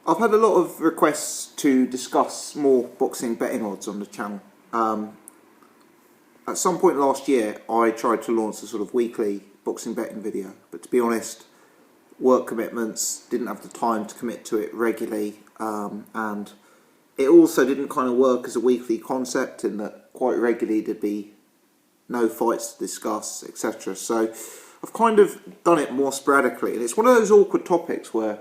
I've had a lot of requests to discuss more boxing betting odds on the channel. At some point last year, I tried to launch a sort of weekly boxing betting video, but to be honest, work commitments, didn't have the time to commit to it regularly, and it also didn't kind of work as a weekly concept in that quite regularly there'd be no fights to discuss, etc. So I've kind of done it more sporadically, and it's one of those awkward topics where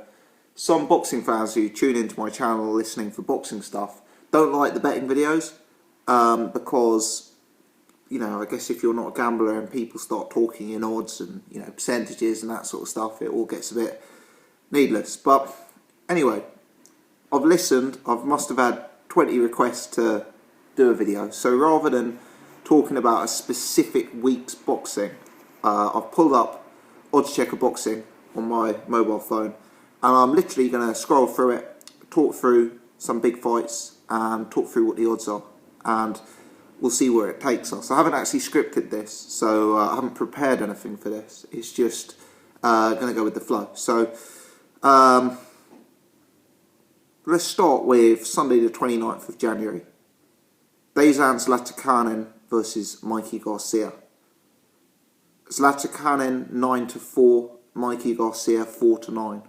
some boxing fans who tune into my channel listening for boxing stuff don't like the betting videos because, you know, I guess if you're not a gambler and people start talking in odds and, you know, percentages and that sort of stuff, it all gets a bit needless. But anyway, I've listened. I must have had 20 requests to do a video. So rather than talking about a specific week's boxing, I've pulled up Odds Checker Boxing on my mobile phone, and I'm literally going to scroll through it, talk through some big fights, and talk through what the odds are, and we'll see where it takes us. I haven't actually scripted this, so I haven't prepared anything for this. It's just going to go with the flow. So let's start with Sunday the 29th of January. Dejan Zlatikanin versus Mikey Garcia. Zlatikanin 9-4, Mikey Garcia 4-9.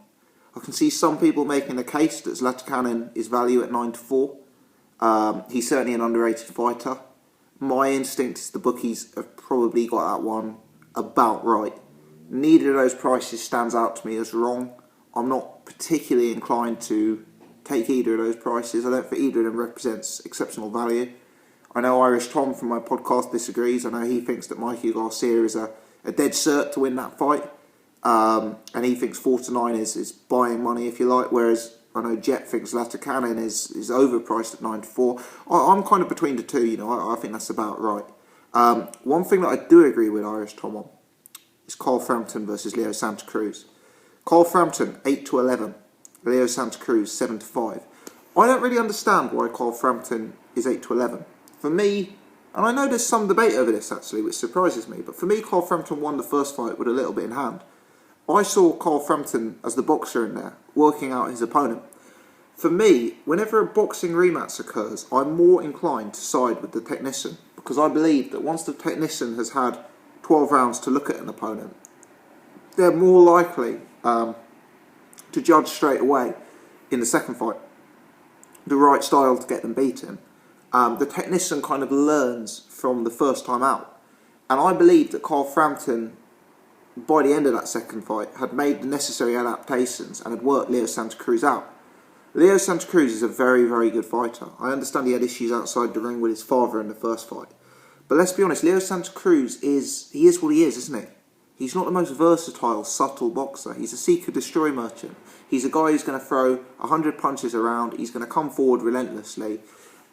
I can see some people making the case that Zlatikanin is value at 9-4. He's certainly an underrated fighter. My instinct is the bookies have probably got that one about right. Neither of those prices stands out to me as wrong. I'm not particularly inclined to take either of those prices. I don't think either of them represents exceptional value. I know Irish Tom from my podcast disagrees. I know he thinks that Mikey Garcia is a dead cert to win that fight. And he thinks 4-9 is buying money, if you like, whereas I know Jet thinks Zlatikanin is overpriced at 9-4. I'm kind of between the two, you know. I think that's about right. One thing that I do agree with Irish Tom on is Carl Frampton versus Leo Santa Cruz. Carl Frampton 8-11, Leo Santa Cruz 7-5. I don't really understand why Carl Frampton is 8-11. For me, and I know there's some debate over this actually, which surprises me, but for me, Carl Frampton won the first fight with a little bit in hand. I saw Carl Frampton as the boxer in there, working out his opponent. For me, whenever a boxing rematch occurs, I'm more inclined to side with the technician, because I believe that once the technician has had 12 rounds to look at an opponent, they're more likely to judge straight away in the second fight the right style to get them beaten. The technician kind of learns from the first time out. And I believe that Carl Frampton, by the end of that second fight, had made the necessary adaptations and had worked Leo Santa Cruz out. Leo Santa Cruz is a very, very good fighter. I understand he had issues outside the ring with his father in the first fight. But let's be honest, Leo Santa Cruz is what he is, isn't he? He's not the most versatile, subtle boxer. He's a seek-and-destroy merchant. He's a guy who's going to throw 100 punches around. He's going to come forward relentlessly.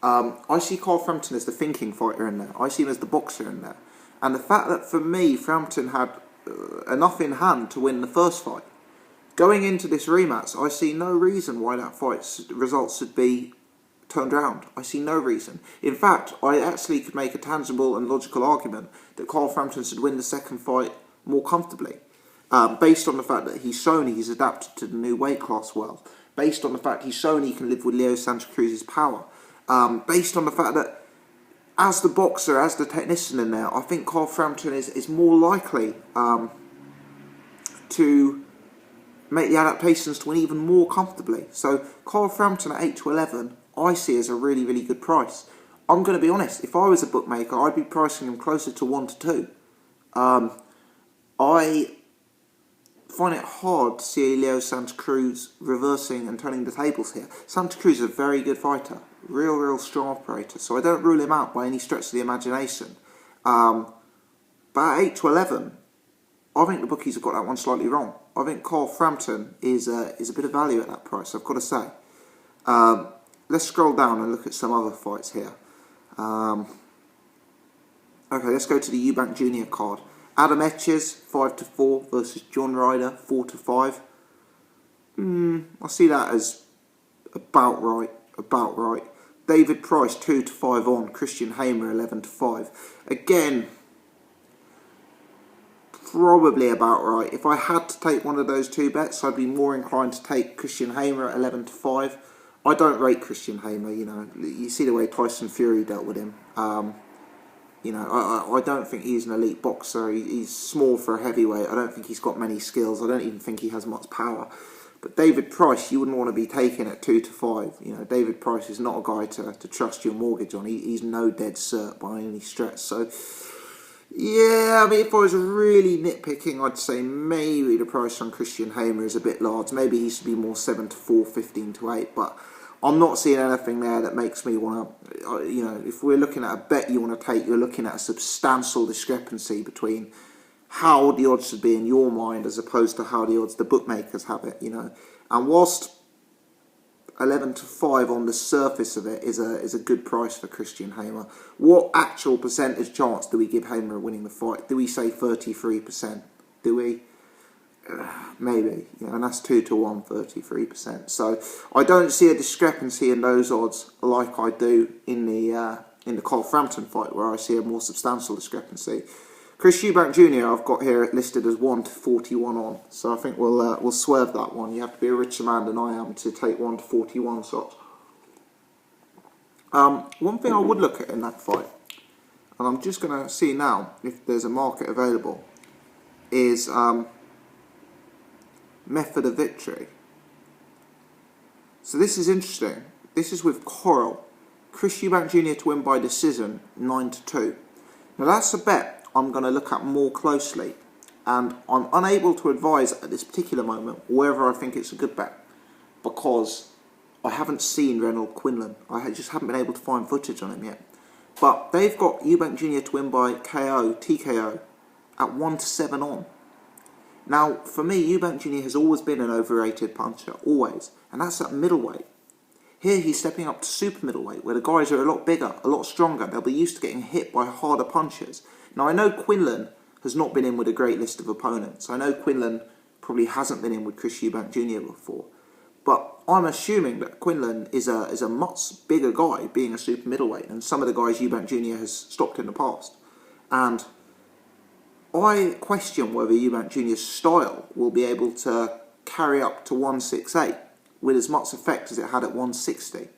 I see Carl Frampton as the thinking fighter in there. I see him as the boxer in there. And the fact that, for me, Frampton had enough in hand to win the first fight. Going into this rematch, I see no reason why that fight's results should be turned around. I see no reason. In fact, I actually could make a tangible and logical argument that Carl Frampton should win the second fight more comfortably, based on the fact that he's shown he's adapted to the new weight class well, based on the fact he's shown he can live with Leo Santa Cruz's power, based on the fact that as the boxer, as the technician in there, I think Carl Frampton is more likely to make the adaptations to win even more comfortably. So Carl Frampton at 8-11, I see as a really, really good price. I'm going to be honest, if I was a bookmaker, I'd be pricing him closer to 1-2. I find it hard to see Leo Santa Cruz reversing and turning the tables here. Santa Cruz is a very good fighter, real strong operator, so I don't rule him out by any stretch of the imagination. But at 8-11, I think the bookies have got that one slightly wrong. I think Carl Frampton is a bit of value at that price, I've got to say. Let's scroll down and look at some other fights here. Okay, let's go to the Eubank Junior card. Adam Etches 5-4 versus John Ryder 4-5. I see that as about right. David Price 2-5 on. Christian Hamer 11-5. Again, probably about right. If I had to take one of those two bets, I'd be more inclined to take Christian Hamer at 11-5. I don't rate Christian Hamer, you know. You see the way Tyson Fury dealt with him. You know, I don't think he's an elite boxer. He's small for a heavyweight. I don't think he's got many skills. I don't even think he has much power. But David Price, you wouldn't want to be taking at 2-5. You know, David Price is not a guy to trust your mortgage on. He's no dead cert by any stretch. So, yeah, I mean, if I was really nitpicking, I'd say maybe the price on Christian Hamer is a bit large. Maybe he should be more 7-4, 15-8. But I'm not seeing anything there that makes me want to, you know, if we're looking at a bet you want to take, you're looking at a substantial discrepancy between how the odds should be in your mind as opposed to how the odds the bookmakers have it, you know. And whilst 11-5 on the surface of it is a good price for Christian Hamer, what actual percentage chance do we give Hamer of winning the fight? Do we say 33%? Do we? Maybe, you know, and that's 2-1, 33%. So I don't see a discrepancy in those odds like I do in the Cole Frampton fight, where I see a more substantial discrepancy. Chris Eubank Jr. I've got here listed as 1-41 on, so I think we'll swerve that one. You have to be a richer man than I am to take 1-41 shots. One thing I would look at in that fight, and I'm just going to see now if there's a market available, is method of victory. So this is interesting. This is with Crolla. Chris Eubank Jr. to win by decision, 9-2. Now that's a bet I'm going to look at more closely, and I'm unable to advise at this particular moment whether I think it's a good bet, because I haven't seen Reynold Quinlan. I just haven't been able to find footage on him yet. But they've got Eubank Jr. to win by KO, TKO, at 1-7 on. Now, for me, Eubank Jr. has always been an overrated puncher, always, and that's at middleweight. Here he's stepping up to super middleweight, where the guys are a lot bigger, a lot stronger. They'll be used to getting hit by harder punches. Now, I know Quinlan has not been in with a great list of opponents. I know Quinlan probably hasn't been in with Chris Eubank Jr. before. But I'm assuming that Quinlan is a much bigger guy, being a super middleweight, than some of the guys Eubank Jr. has stopped in the past. And I question whether Eubank Jr.'s style will be able to carry up to 168 with as much effect as it had at 160.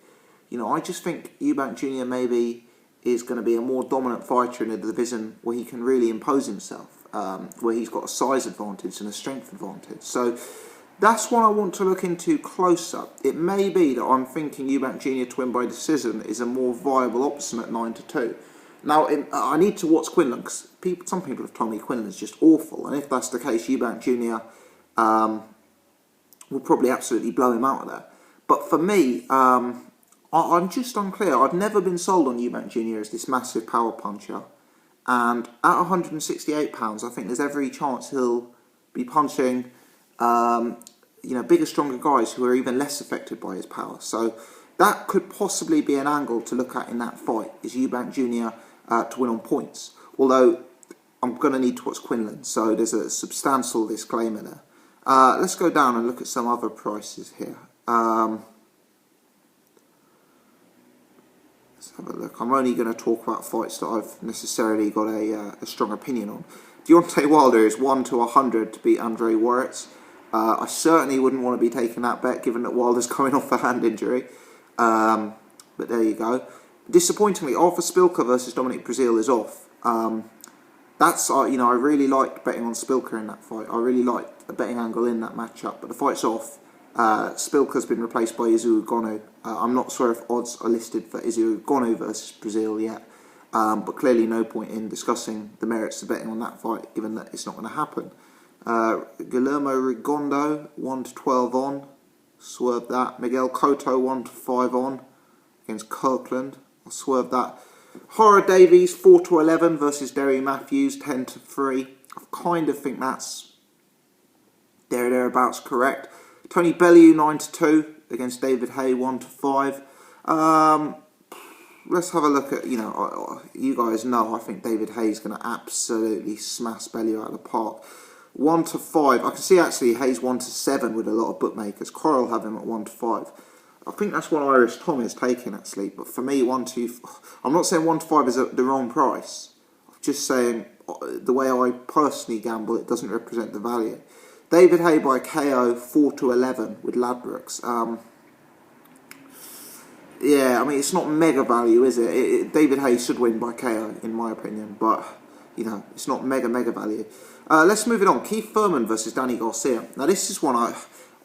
You know, I just think Eubank Jr. maybe is going to be a more dominant fighter in a division where he can really impose himself, where he's got a size advantage and a strength advantage. So that's what I want to look into closer. It may be that I'm thinking Eubank Jr. to win by decision is a more viable option at 9-2. Now, I need to watch Quinlan, because some people have told me Quinlan is just awful, and if that's the case, Eubank Jr. Will probably absolutely blow him out of there. But for me, I'm just unclear. I've never been sold on Eubank Jr. as this massive power puncher, and at £168, I think there's every chance he'll be punching, you know, bigger, stronger guys who are even less affected by his power. So that could possibly be an angle to look at in that fight, is Eubank Jr. To win on points. Although I'm going to need to watch Quinlan, so there's a substantial disclaimer there. Let's go down and look at some other prices here. Let's have a look. I'm only going to talk about fights that I've necessarily got a strong opinion on. Deontay Wilder is 1-100 to beat Andre Waric. I certainly wouldn't want to be taking that bet, given that Wilder's coming off a hand injury. But there you go. Disappointingly, Arthur Spilker versus Dominic Breazeale is off. That's, you know, I really liked betting on Spilker in that fight. I really liked the betting angle in that matchup, but the fight's off. Spilker's been replaced by Izu Ugonu. I'm not sure if odds are listed for Izu Ugonu versus Breazeale yet, but clearly no point in discussing the merits of betting on that fight, given that it's not going to happen. Guillermo Rigondeaux, 1-12 on. Swerve that. Miguel Cotto, 1-5 on against Kirkland. I'll swerve that. Hora Davies, 4-11 versus Derry Matthews, 10-3. I kind of think that's thereabouts correct. Tony Bellew, 9-2 against David Haye, 1-5. Let's have a look at, you know, you guys know I think David Haye's going to absolutely smash Bellew out of the park. 1-5. I can see actually Hayes 1-7 with a lot of bookmakers. Crolla have him at 1-5. I think that's what Irish Tom is taking actually. But for me, 1-2. I'm not saying 1-5 is the wrong price. I'm just saying the way I personally gamble, it doesn't represent the value. David Haye by KO 4-11 with Ladbrokes. Yeah, I mean, it's not mega value, is it? David Haye should win by KO, in my opinion, but, you know, it's not mega value. Let's move it on. Keith Thurman versus Danny Garcia. Now, this is one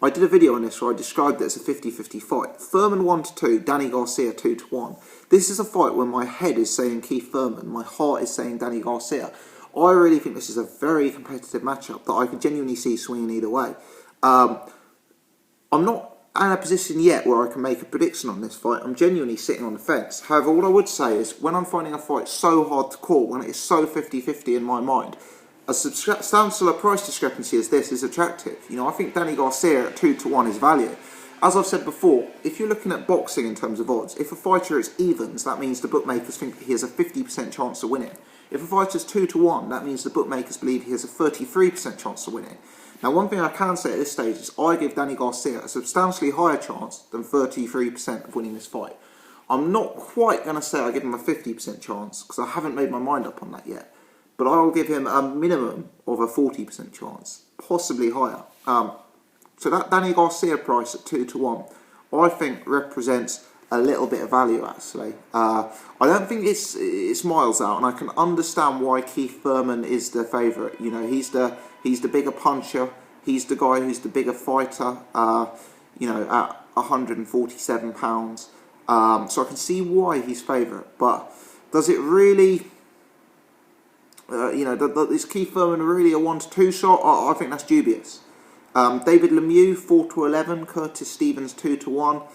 I did a video on this where I described it as a 50-50 fight. Thurman 1-2, Danny Garcia 2-1. This is a fight where my head is saying Keith Thurman, my heart is saying Danny Garcia. I really think this is a very competitive matchup that I could genuinely see swinging either way. I'm not in a position yet where I can make a prediction on this fight. I'm genuinely sitting on the fence. However, what I would say is when I'm finding a fight so hard to call, when it is so 50-50 in my mind, a substantial price discrepancy as this is attractive. You know, I think Danny Garcia at 2-1 is value. As I've said before, if you're looking at boxing in terms of odds, if a fighter is evens, that means the bookmakers think he has a 50% chance of winning. If a fighter's 2-1, that means the bookmakers believe he has a 33% chance of winning. Now, one thing I can say at this stage is I give Danny Garcia a substantially higher chance than 33% of winning this fight. I'm not quite going to say I give him a 50% chance because I haven't made my mind up on that yet. But I will give him a minimum of a 40% chance, possibly higher. So that Danny Garcia price at 2-1, I think represents a little bit of value actually. I don't think it's miles out, and I can understand why Keith Thurman is the favourite. You know, he's the bigger puncher. He's the guy who's the bigger fighter. You know, at 147 pounds. So I can see why he's favourite, but does it really? You know, is Keith Thurman really a 1-2 shot? I think that's dubious. David Lemieux 4-11, Curtis Stevens 2-1.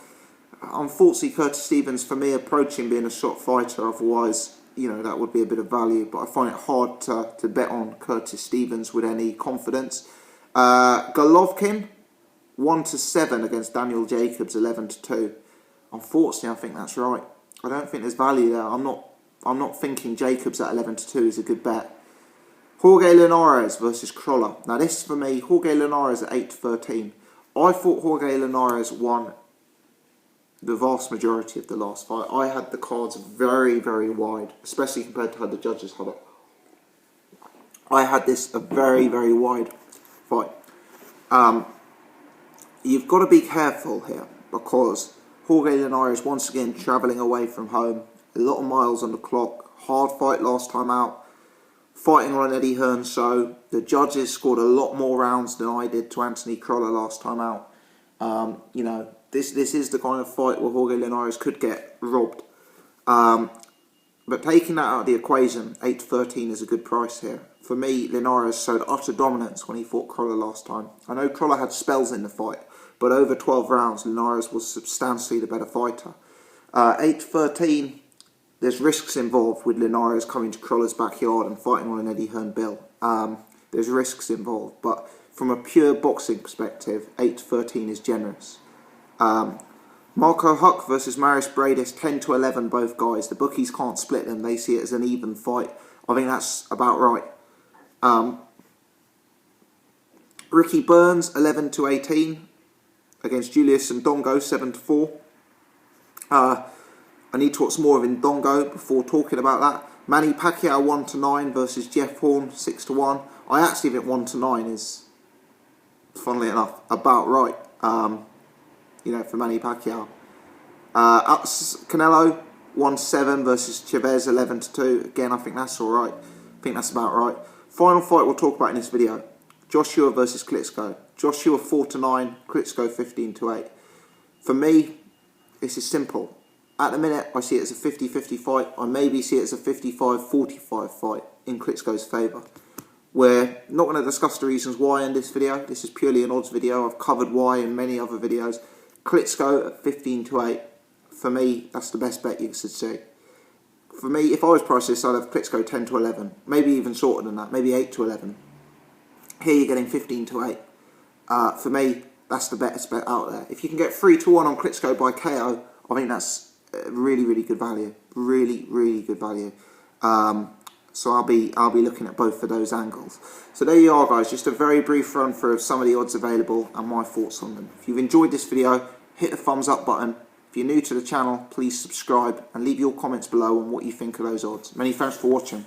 Unfortunately, Curtis Stevens, for me, approaching being a shot fighter. Otherwise, you know, that would be a bit of value. But I find it hard to bet on Curtis Stevens with any confidence. Golovkin 1-7 against Daniel Jacobs 11-2. Unfortunately, I think that's right. I don't think there's value there. I'm not thinking Jacobs at 11-2 is a good bet. Jorge Linares versus Crolla. Now this for me, Jorge Linares at 8-13. I thought Jorge Linares won the vast majority of the last fight. I had the cards very wide, especially compared to how the judges had it. I had this a very wide fight. You've got to be careful here because Jorge Linares once again travelling away from home. A lot of miles on the clock. Hard fight last time out. Fighting on an Eddie Hearn show. The judges scored a lot more rounds than I did to Anthony Crolla last time out. You know, this is the kind of fight where Jorge Linares could get robbed. But taking that out of the equation, 8-13 is a good price here. For me, Linares showed utter dominance when he fought Crolla last time. I know Crolla had spells in the fight, but over 12 rounds, Linares was substantially the better fighter. 8-13... There's risks involved with Linares coming to Crolla's backyard and fighting on an Eddie Hearn bill. There's risks involved, but from a pure boxing perspective, 8-13 is generous. Marco Huck versus Maris Bradis, 10-11 both guys. The bookies can't split them. They see it as an even fight. I think that's about right. Ricky Burns, 11-18 against Julius Ndongo, 7-4. I need to watch more of Ndongo before talking about that. Manny Pacquiao 1-9 versus Jeff Horn 6-1. I actually think 1-9 is, funnily enough, about right. You know, for Manny Pacquiao. Canelo 1-7 versus Chavez 11-2. Again, I think that's all right. I think that's about right. Final fight we'll talk about in this video: Joshua versus Klitschko. Joshua 4-9, Klitschko 15-8. For me, this is simple. At the minute, I see it as a 50-50 fight. I maybe see it as a 55-45 fight in Klitschko's favour. We're not going to discuss the reasons why in this video. This is purely an odds video. I've covered why in many other videos. Klitschko at 15-8. For me, that's the best bet you should see. For me, if I was priced this, I'd have Klitschko 10-11. Maybe even shorter than that. Maybe 8-11. Here you're getting 15-8. For me, that's the best bet out there. If you can get 3-1 on Klitschko by KO, I think that's really good value. Really good value. So I'll be looking at both of those angles. So there you are, guys. Just a very brief run through of some of the odds available and my thoughts on them. If you've enjoyed this video, hit the thumbs up button. If you're new to the channel, please subscribe and leave your comments below on what you think of those odds. Many thanks for watching.